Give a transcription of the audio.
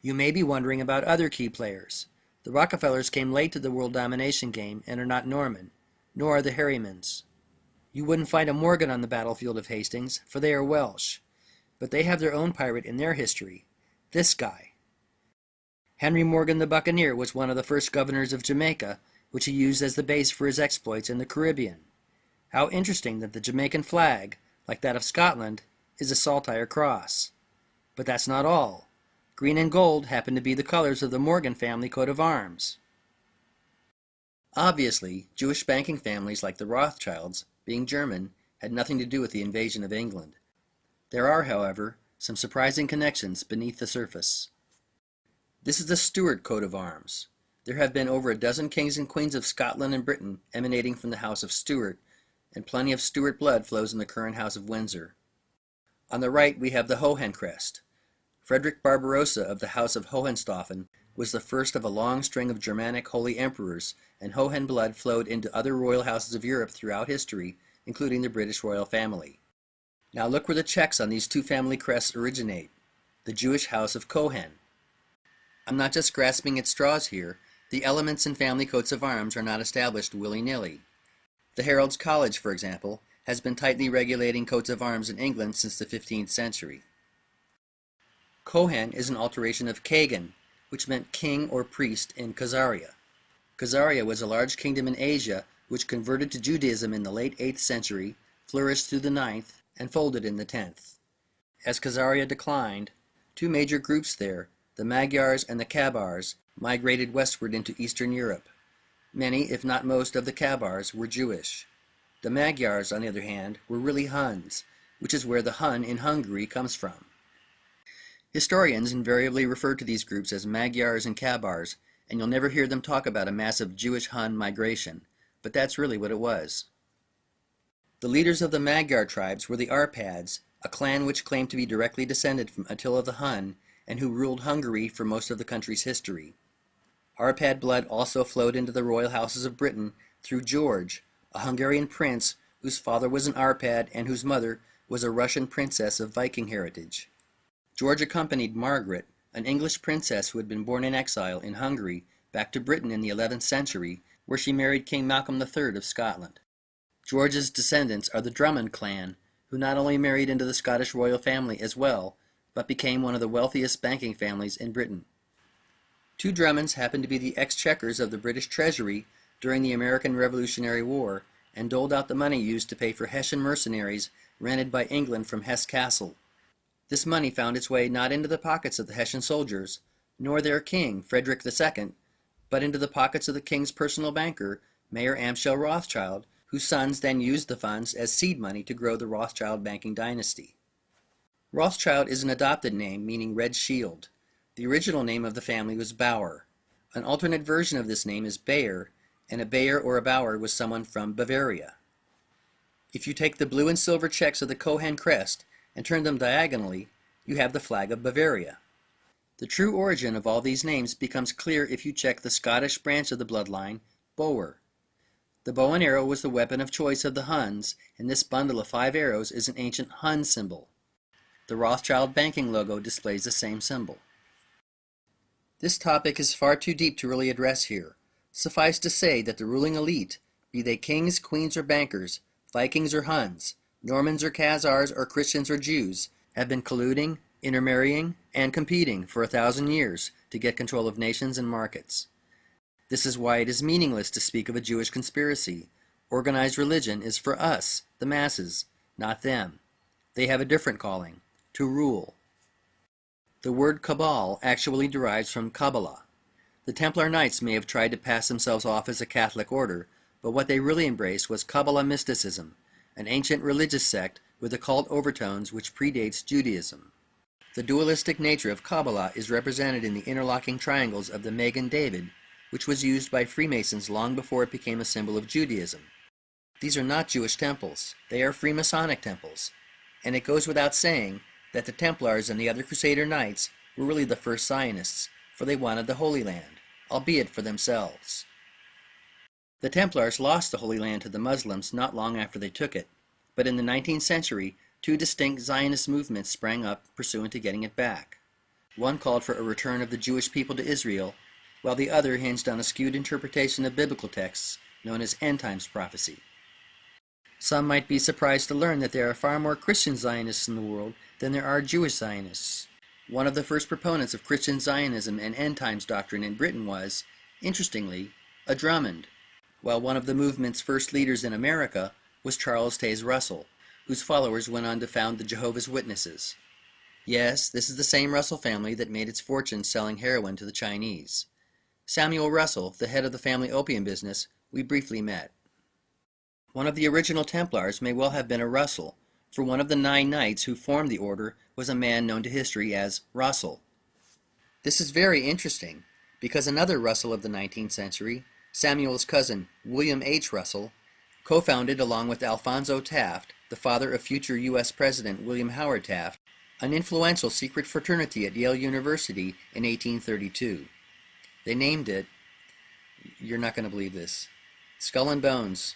You may be wondering about other key players. The Rockefellers came late to the world domination game and are not Norman, nor are the Harrymans. You wouldn't find a Morgan on the battlefield of Hastings, for they are Welsh, but they have their own pirate in their history, this guy. Henry Morgan the Buccaneer was one of the first governors of Jamaica, which he used as the base for his exploits in the Caribbean. How interesting that the Jamaican flag, like that of Scotland, is a saltire cross. But that's not all. Green and gold happen to be the colors of the Morgan family coat of arms. Obviously, Jewish banking families like the Rothschilds, being German, had nothing to do with the invasion of England. There are, however, some surprising connections beneath the surface. This is the Stuart coat of arms. There have been over a dozen kings and queens of Scotland and Britain emanating from the House of Stuart, and plenty of Stuart blood flows in the current House of Windsor. On the right we have the Hohen crest. Frederick Barbarossa of the House of Hohenstaufen was the first of a long string of Germanic holy emperors, and Hohen blood flowed into other royal houses of Europe throughout history, including the British royal family. Now look where the checks on these two family crests originate, the Jewish House of Cohen. I'm not just grasping at straws here. The elements in family coats of arms are not established willy-nilly. The Herald's College, for example, has been tightly regulating coats of arms in England since the 15th century. Cohen is an alteration of Kagan, which meant king or priest in Khazaria. Khazaria was a large kingdom in Asia which converted to Judaism in the late 8th century, flourished through the 9th, and folded in the 10th. As Khazaria declined, two major groups there, the Magyars and the Kabars, migrated westward into Eastern Europe. Many, if not most, of the Kabars were Jewish. The Magyars, on the other hand, were really Huns, which is where the Hun in Hungary comes from. Historians invariably refer to these groups as Magyars and Kabars, and you'll never hear them talk about a massive Jewish-Hun migration, but that's really what it was. The leaders of the Magyar tribes were the Arpads, a clan which claimed to be directly descended from Attila the Hun, and who ruled Hungary for most of the country's history. Arpad blood also flowed into the royal houses of Britain through George, a Hungarian prince whose father was an Arpad and whose mother was a Russian princess of Viking heritage. George accompanied Margaret, an English princess who had been born in exile in Hungary, back to Britain in the 11th century, where she married King Malcolm III of Scotland. George's descendants are the Drummond clan, who not only married into the Scottish royal family as well, but became one of the wealthiest banking families in Britain. Two Drummonds happened to be the exchequers of the British Treasury during the American Revolutionary War and doled out the money used to pay for Hessian mercenaries rented by England from Hesse Castle. This money found its way not into the pockets of the Hessian soldiers, nor their king, Frederick II, but into the pockets of the king's personal banker, Mayer Amschel Rothschild, whose sons then used the funds as seed money to grow the Rothschild banking dynasty. Rothschild is an adopted name meaning red shield. The original name of the family was Bauer. An alternate version of this name is Bayer, and a Bayer or a Bauer was someone from Bavaria. If you take the blue and silver checks of the Cohen crest and turn them diagonally, you have the flag of Bavaria. The true origin of all these names becomes clear if you check the Scottish branch of the bloodline, Boer. The bow and arrow was the weapon of choice of the Huns, and this bundle of 5 arrows is an ancient Hun symbol. The Rothschild banking logo displays the same symbol. This topic is far too deep to really address here. Suffice to say that the ruling elite, be they kings, queens, or bankers, Vikings or Huns, Normans or Khazars or Christians or Jews, have been colluding, intermarrying, and competing for 1,000 years to get control of nations and markets. This is why it is meaningless to speak of a Jewish conspiracy. Organized religion is for us, the masses, not them. They have a different calling, to rule. The word cabal actually derives from Kabbalah. The Templar Knights may have tried to pass themselves off as a Catholic order, but what they really embraced was Kabbalah mysticism, an ancient religious sect with occult overtones which predates Judaism. The dualistic nature of Kabbalah is represented in the interlocking triangles of the Magen David, which was used by Freemasons long before it became a symbol of Judaism. These are not Jewish temples, they are Freemasonic temples, and it goes without saying that the Templars and the other Crusader Knights were really the first Zionists, for they wanted the Holy Land, albeit for themselves. The Templars lost the Holy Land to the Muslims not long after they took it, but in the 19th century, 2 distinct Zionist movements sprang up pursuant to getting it back. One called for a return of the Jewish people to Israel, while the other hinged on a skewed interpretation of biblical texts known as end times prophecy. Some might be surprised to learn that there are far more Christian Zionists in the world than there are Jewish Zionists. One of the first proponents of Christian Zionism and end times doctrine in Britain was, interestingly, a Drummond, while one of the movement's first leaders in America was Charles Taze Russell, whose followers went on to found the Jehovah's Witnesses. Yes, this is the same Russell family that made its fortune selling heroin to the Chinese. Samuel Russell, the head of the family opium business, we briefly met. One of the original Templars may well have been a Russell, for one of the 9 knights who formed the order was a man known to history as Russell. This is very interesting, because another Russell of the 19th century, Samuel's cousin William H. Russell, co-founded along with Alphonso Taft, the father of future U.S. President William Howard Taft, an influential secret fraternity at Yale University in 1832. They named it, you're not going to believe this, Skull and Bones.